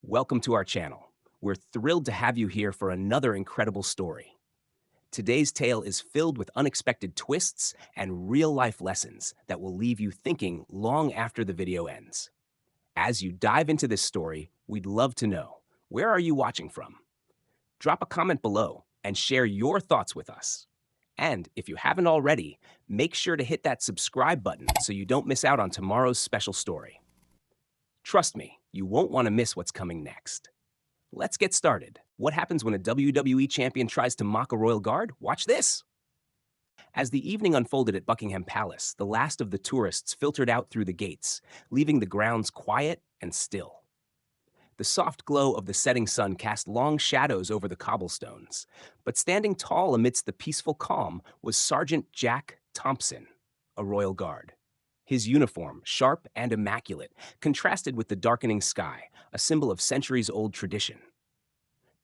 Welcome to our channel. We're thrilled to have you here for another incredible story. Today's tale is filled with unexpected twists and real-life lessons that will leave you thinking long after the video ends. As you dive into this story, we'd love to know, where are you watching from? Drop a comment below and share your thoughts with us. And if you haven't already, make sure to hit that subscribe button so you don't miss out on tomorrow's special story. Trust me, you won't want to miss what's coming next. Let's get started. What happens when a WWE champion tries to mock a royal guard? Watch this! As the evening unfolded at Buckingham Palace, the last of the tourists filtered out through the gates, leaving the grounds quiet and still. The soft glow of the setting sun cast long shadows over the cobblestones, but standing tall amidst the peaceful calm was Sergeant Jack Thompson, a royal guard. His uniform, sharp and immaculate, contrasted with the darkening sky, a symbol of centuries-old tradition.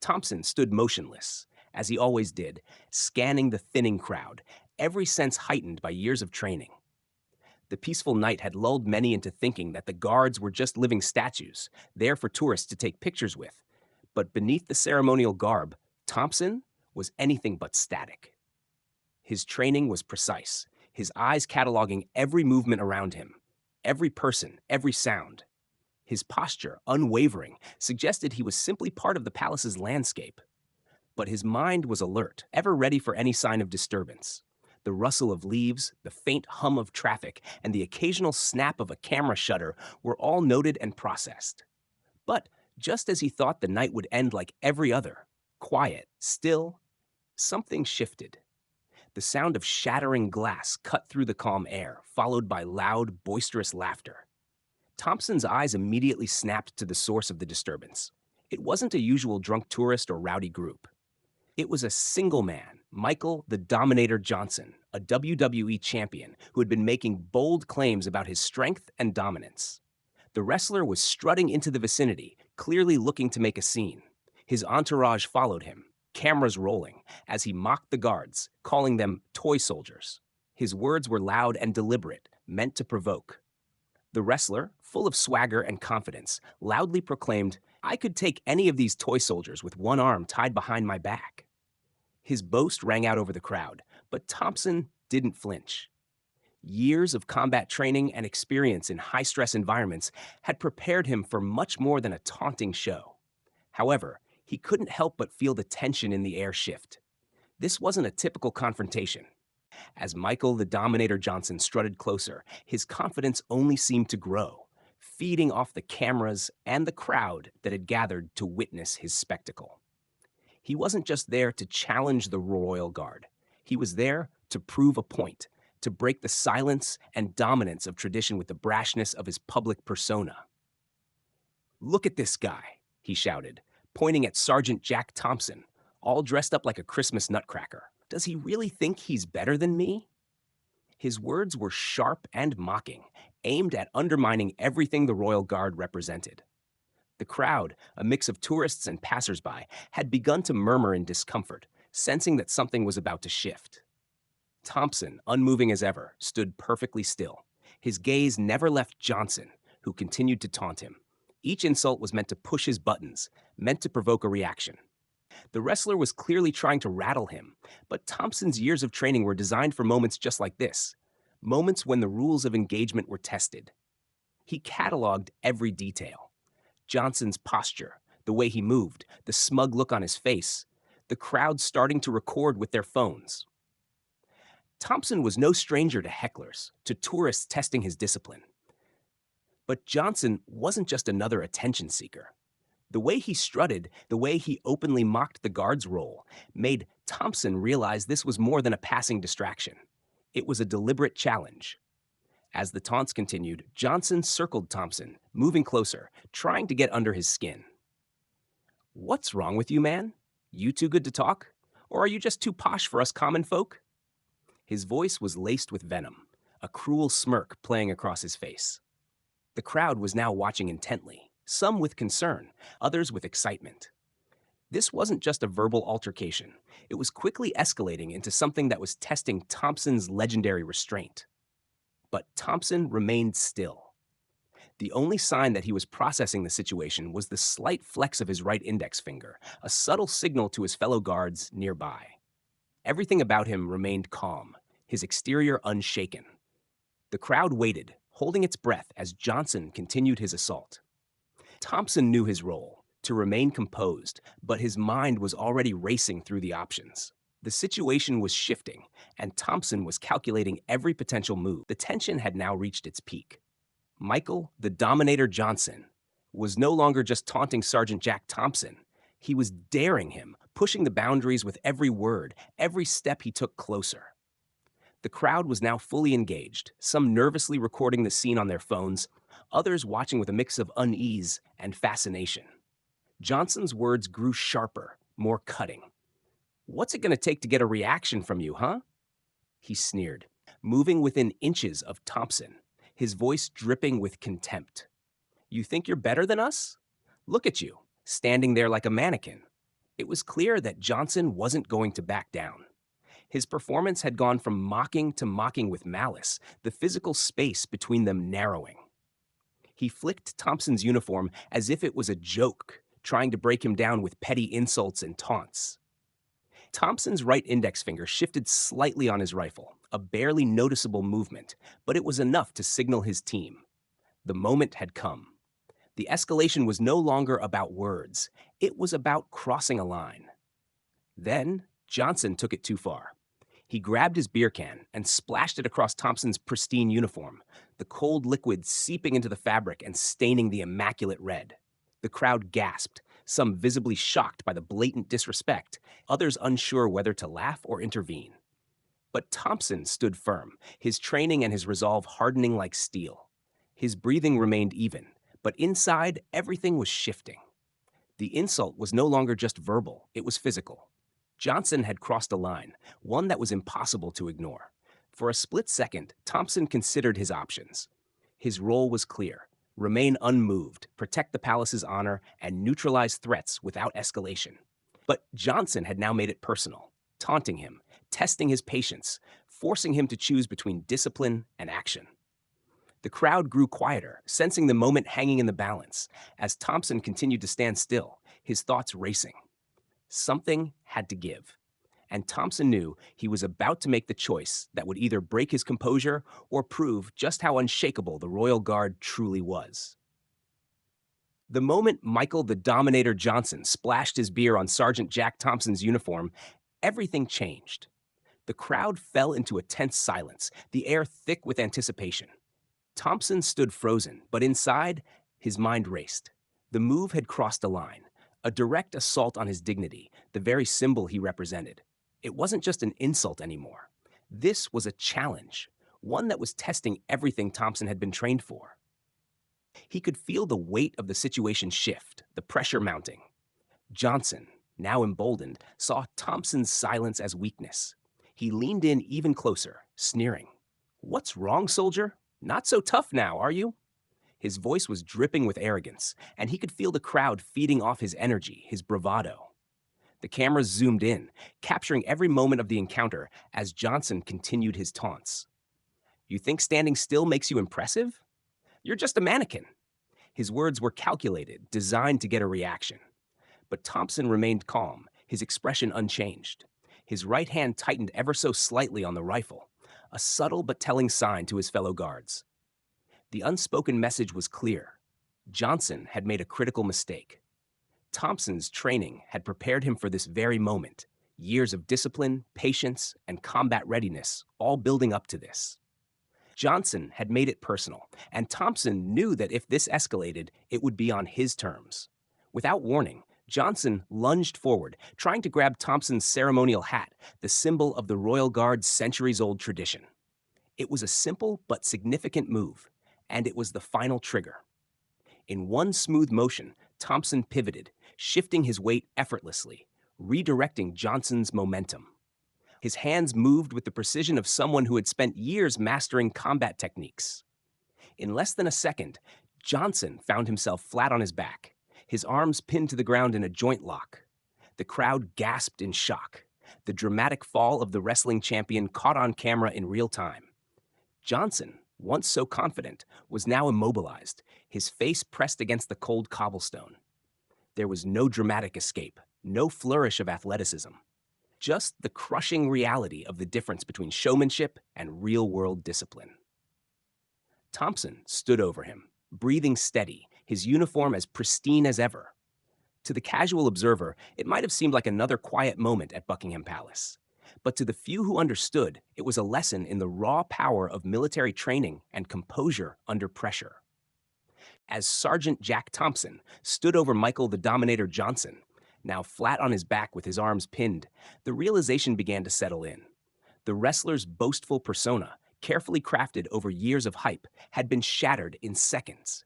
Thompson stood motionless, as he always did, scanning the thinning crowd, every sense heightened by years of training. The peaceful night had lulled many into thinking that the guards were just living statues, there for tourists to take pictures with. But beneath the ceremonial garb, Thompson was anything but static. His training was precise, his eyes cataloging every movement around him, every person, every sound. His posture, unwavering, suggested he was simply part of the palace's landscape. But his mind was alert, ever ready for any sign of disturbance. The rustle of leaves, the faint hum of traffic, and the occasional snap of a camera shutter were all noted and processed. But just as he thought the night would end like every other, quiet, still, something shifted. The sound of shattering glass cut through the calm air, followed by loud, boisterous laughter. Thompson's eyes immediately snapped to the source of the disturbance. It wasn't a usual drunk tourist or rowdy group. It was a single man, Michael the Dominator Johnson, a WWE champion who had been making bold claims about his strength and dominance. The wrestler was strutting into the vicinity, clearly looking to make a scene. His entourage followed him, cameras rolling, as he mocked the guards, calling them toy soldiers. His words were loud and deliberate, meant to provoke. The wrestler, full of swagger and confidence, loudly proclaimed, "I could take any of these toy soldiers with one arm tied behind my back." His boast rang out over the crowd, but Thompson didn't flinch. Years of combat training and experience in high-stress environments had prepared him for much more than a taunting show. However, he couldn't help but feel the tension in the air shift. This wasn't a typical confrontation. As Michael the Dominator Johnson strutted closer, his confidence only seemed to grow, feeding off the cameras and the crowd that had gathered to witness his spectacle. He wasn't just there to challenge the royal guard. He was there to prove a point, to break the silence and dominance of tradition with the brashness of his public persona. "Look at this guy," he shouted, pointing at Sergeant Jack Thompson, all dressed up like a Christmas nutcracker. "Does he really think he's better than me?" His words were sharp and mocking, aimed at undermining everything the royal guard represented. The crowd, a mix of tourists and passersby, had begun to murmur in discomfort, sensing that something was about to shift. Thompson, unmoving as ever, stood perfectly still. His gaze never left Johnson, who continued to taunt him. Each insult was meant to push his buttons, meant to provoke a reaction. The wrestler was clearly trying to rattle him, but Thompson's years of training were designed for moments just like this, moments when the rules of engagement were tested. He cataloged every detail. Johnson's posture, the way he moved, the smug look on his face, the crowd starting to record with their phones. Thompson was no stranger to hecklers, to tourists testing his discipline. But Johnson wasn't just another attention seeker. The way he strutted, the way he openly mocked the guard's role, made Thompson realize this was more than a passing distraction. It was a deliberate challenge. As the taunts continued, Johnson circled Thompson, moving closer, trying to get under his skin. "What's wrong with you, man? You too good to talk? Or are you just too posh for us common folk?" His voice was laced with venom, a cruel smirk playing across his face. The crowd was now watching intently, some with concern, others with excitement. This wasn't just a verbal altercation. It was quickly escalating into something that was testing Thompson's legendary restraint. But Thompson remained still. The only sign that he was processing the situation was the slight flex of his right index finger, a subtle signal to his fellow guards nearby. Everything about him remained calm, his exterior unshaken. The crowd waited, holding its breath as Johnson continued his assault. Thompson knew his role, to remain composed, but his mind was already racing through the options. The situation was shifting, and Thompson was calculating every potential move. The tension had now reached its peak. Michael, the Dominator Johnson, was no longer just taunting Sergeant Jack Thompson. He was daring him, pushing the boundaries with every word, every step he took closer. The crowd was now fully engaged, some nervously recording the scene on their phones, others watching with a mix of unease and fascination. Johnson's words grew sharper, more cutting. "What's it going to take to get a reaction from you, huh?" He sneered, moving within inches of Thompson, his voice dripping with contempt. "You think you're better than us? Look at you, standing there like a mannequin." It was clear that Johnson wasn't going to back down. His performance had gone from mocking to mocking with malice, the physical space between them narrowing. He flicked Thompson's uniform as if it was a joke, trying to break him down with petty insults and taunts. Thompson's right index finger shifted slightly on his rifle, a barely noticeable movement, but it was enough to signal his team. The moment had come. The escalation was no longer about words. It was about crossing a line. Then, Johnson took it too far. He grabbed his beer can and splashed it across Thompson's pristine uniform, the cold liquid seeping into the fabric and staining the immaculate red. The crowd gasped, some visibly shocked by the blatant disrespect, others unsure whether to laugh or intervene. But Thompson stood firm, his training and his resolve hardening like steel. His breathing remained even, but inside, everything was shifting. The insult was no longer just verbal, it was physical. Johnson had crossed a line, one that was impossible to ignore. For a split second, Thompson considered his options. His role was clear: remain unmoved, protect the palace's honor, and neutralize threats without escalation. But Johnson had now made it personal, taunting him, testing his patience, forcing him to choose between discipline and action. The crowd grew quieter, sensing the moment hanging in the balance, as Thompson continued to stand still, his thoughts racing. Something had to give, and Thompson knew he was about to make the choice that would either break his composure or prove just how unshakable the Royal Guard truly was. The moment Michael the Dominator Johnson splashed his beer on Sergeant Jack Thompson's uniform, everything changed. The crowd fell into a tense silence, the air thick with anticipation. Thompson stood frozen, but inside, his mind raced. The move had crossed a line, a direct assault on his dignity, the very symbol he represented. It wasn't just an insult anymore. This was a challenge, one that was testing everything Thompson had been trained for. He could feel the weight of the situation shift, the pressure mounting. Johnson, now emboldened, saw Thompson's silence as weakness. He leaned in even closer, sneering. "What's wrong, soldier? Not so tough now, are you?" His voice was dripping with arrogance, and he could feel the crowd feeding off his energy, his bravado. The cameras zoomed in, capturing every moment of the encounter as Johnson continued his taunts. "You think standing still makes you impressive? You're just a mannequin." His words were calculated, designed to get a reaction. But Thompson remained calm, his expression unchanged. His right hand tightened ever so slightly on the rifle, a subtle but telling sign to his fellow guards. The unspoken message was clear. Johnson had made a critical mistake. Thompson's training had prepared him for this very moment, years of discipline, patience, and combat readiness, all building up to this. Johnson had made it personal, and Thompson knew that if this escalated, it would be on his terms. Without warning, Johnson lunged forward, trying to grab Thompson's ceremonial hat, the symbol of the Royal Guard's centuries-old tradition. It was a simple but significant move, and it was the final trigger. In one smooth motion, Thompson pivoted, shifting his weight effortlessly, redirecting Johnson's momentum. His hands moved with the precision of someone who had spent years mastering combat techniques. In less than a second, Johnson found himself flat on his back, his arms pinned to the ground in a joint lock. The crowd gasped in shock. The dramatic fall of the wrestling champion caught on camera in real time. Johnson, once so confident, was now immobilized, his face pressed against the cold cobblestone. There was no dramatic escape, no flourish of athleticism, just the crushing reality of the difference between showmanship and real-world discipline. Thompson stood over him, breathing steady, his uniform as pristine as ever. To the casual observer, it might have seemed like another quiet moment at Buckingham Palace. But to the few who understood, it was a lesson in the raw power of military training and composure under pressure. As Sergeant Jack Thompson stood over Michael the Dominator Johnson, now flat on his back with his arms pinned, the realization began to settle in. The wrestler's boastful persona, carefully crafted over years of hype, had been shattered in seconds.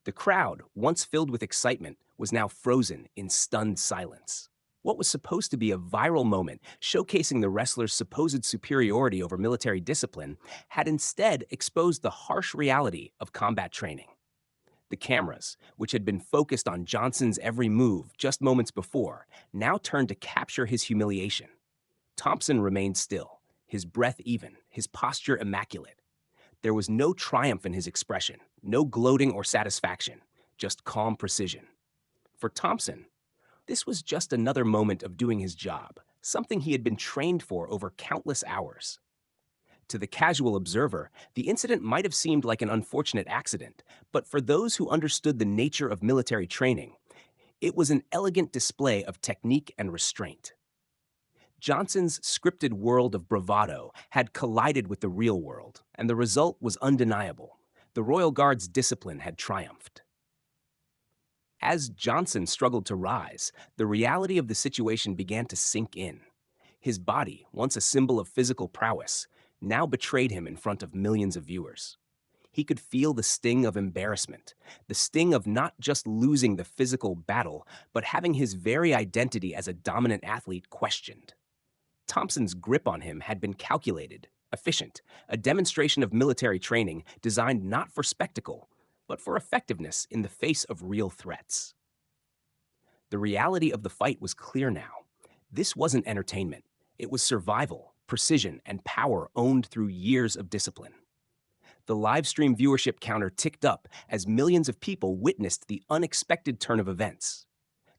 The crowd, once filled with excitement, was now frozen in stunned silence. What was supposed to be a viral moment showcasing the wrestler's supposed superiority over military discipline had instead exposed the harsh reality of combat training. The cameras, which had been focused on Johnson's every move just moments before, now turned to capture his humiliation. Thompson remained still, his breath even, his posture immaculate. There was no triumph in his expression, no gloating or satisfaction, just calm precision. For Thompson, this was just another moment of doing his job, something he had been trained for over countless hours. To the casual observer, the incident might have seemed like an unfortunate accident, but for those who understood the nature of military training, it was an elegant display of technique and restraint. Johnson's scripted world of bravado had collided with the real world, and the result was undeniable. The Royal Guard's discipline had triumphed. As Johnson struggled to rise, the reality of the situation began to sink in. His body, once a symbol of physical prowess, now betrayed him in front of millions of viewers. He could feel the sting of embarrassment, the sting of not just losing the physical battle, but having his very identity as a dominant athlete questioned. Thompson's grip on him had been calculated, efficient, a demonstration of military training designed not for spectacle, but for effectiveness in the face of real threats. The reality of the fight was clear now. This wasn't entertainment. It was survival, precision, and power owned through years of discipline. The live stream viewership counter ticked up as millions of people witnessed the unexpected turn of events.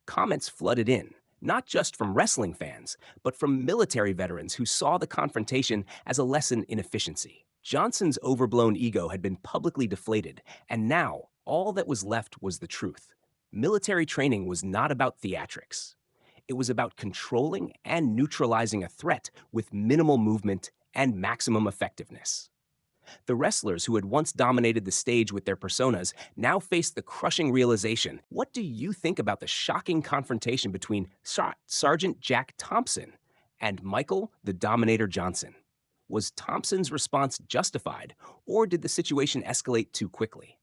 Comments flooded in, not just from wrestling fans, but from military veterans who saw the confrontation as a lesson in efficiency. Johnson's overblown ego had been publicly deflated, and now all that was left was the truth. Military training was not about theatrics. It was about controlling and neutralizing a threat with minimal movement and maximum effectiveness. The wrestlers who had once dominated the stage with their personas now faced the crushing realization. What do you think about the shocking confrontation between Sergeant Jack Thompson and Michael the Dominator Johnson? Was Thompson's response justified, or did the situation escalate too quickly?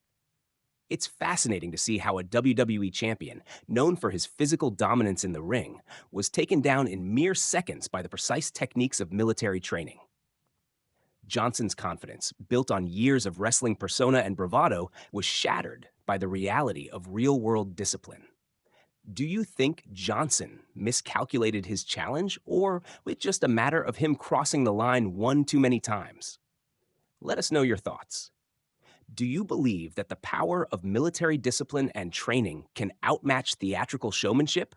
It's fascinating to see how a WWE champion, known for his physical dominance in the ring, was taken down in mere seconds by the precise techniques of military training. Johnson's confidence, built on years of wrestling persona and bravado, was shattered by the reality of real-world discipline. Do you think Johnson miscalculated his challenge, or was it just a matter of him crossing the line one too many times? Let us know your thoughts. Do you believe that the power of military discipline and training can outmatch theatrical showmanship?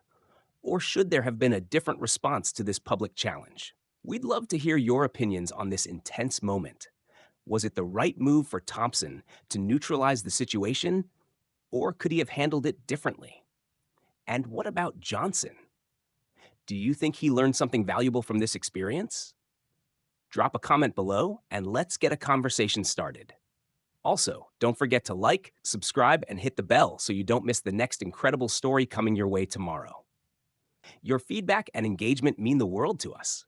Or should there have been a different response to this public challenge? We'd love to hear your opinions on this intense moment. Was it the right move for Thompson to neutralize the situation, or could he have handled it differently? And what about Johnson? Do you think he learned something valuable from this experience? Drop a comment below and let's get a conversation started. Also, don't forget to like, subscribe, and hit the bell so you don't miss the next incredible story coming your way tomorrow. Your feedback and engagement mean the world to us.